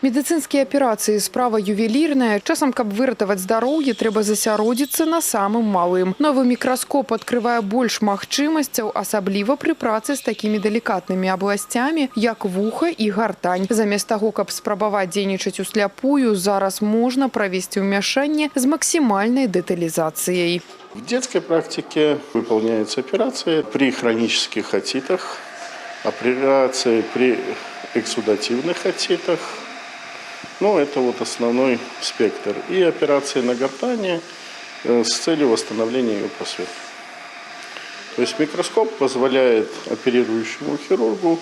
Медицинские операции – справа ювелирная. Часам, каб выратаваць здароўе, трэба засяродзіцца на самым малым. Новы микроскоп открывае больш магчымасцяў, асабліва пры працы з такімі далікатнымі абласцямі, як вуха і гартань. Замест таго, каб спрабаваць дзейнічаць усляпую, зараз можна правесці ўмяшанне з максимальной детализацией. В детской практике выполняются операции при хронических отитах, операции при эксудативных отитах. Это вот основной спектр. И операции на гортани с целью восстановления ее просвета. То есть микроскоп позволяет оперирующему хирургу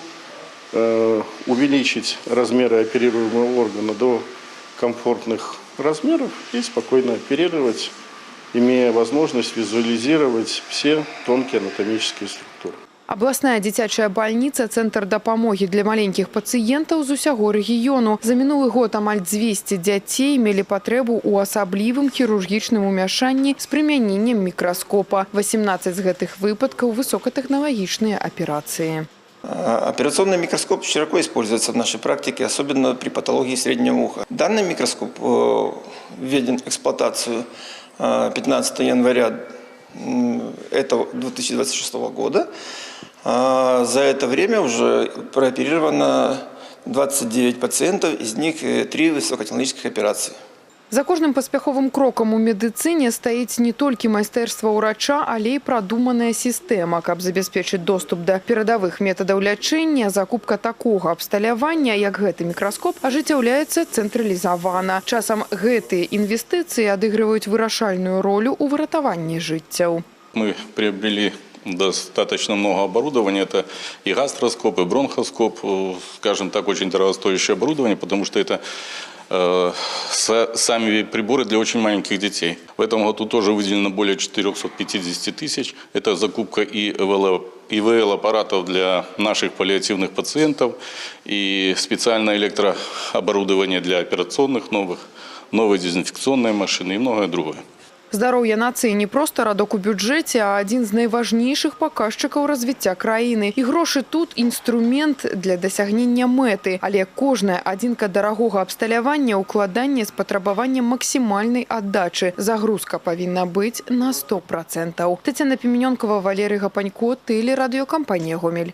увеличить размеры оперируемого органа до комфортных размеров и спокойно оперировать, имея возможность визуализировать все тонкие анатомические структуры. Областная дзіцячая больница – центр дапамогі для маленьких пациентов з усяго рэгіёну. За мінулы год амаль 200 дзяцей мелі патрэбу ў асаблівым хірургічным умяшанні з прымяненнем микроскопа. 18 з гэтых выпадкаў – высокотехнологичные операции. Операционный микроскоп широко используется в нашей практике, особенно при патологии среднего уха. Данный микроскоп введен в эксплуатацию 15 января этого 2026 года. За это время уже прооперировано 29 пациентов, из них 3 высокотехнологических операции. За кожным паспяховым крокам у медыцыне стаіць не толькі майстэрства ўрача, але і прадуманая сістэма, каб забяспечыць доступ да перадавых метадаў лячэння. Закупка такога абсталявання, як гэты мікраскоп, ажыццяўляецца цэнтралізавана. Часам гэтыя інвестыцыі адыгрываюць вырашальную ролю ў выратаванні жыццяў. Мы приобрели достаточно много оборудования. Это и гастроскоп, и бронхоскоп, скажем так, очень дорогостоящее оборудование, потому что это сами приборы для очень маленьких детей. В этом году тоже выделено более 450 тысяч. Это закупка ИВЛ аппаратов для наших паллиативных пациентов и специальное электрооборудование для операционных новые дезинфекционные машины и многое другое. Здароўе нацыі не проста радок у бюджэце, а адзін з найважнейшых паказчыкаў развіцця краіны. І грошы тут інструмент для дасягнення мэты. Але кожная адзінка дарагога абсталявання – укладанне з патрабаваннем максімальнай аддачы. Загрузка павінна быць на 100%. Тетяна Пимененкова, Валерий Гапанько, телерадиокомпания «Гомель».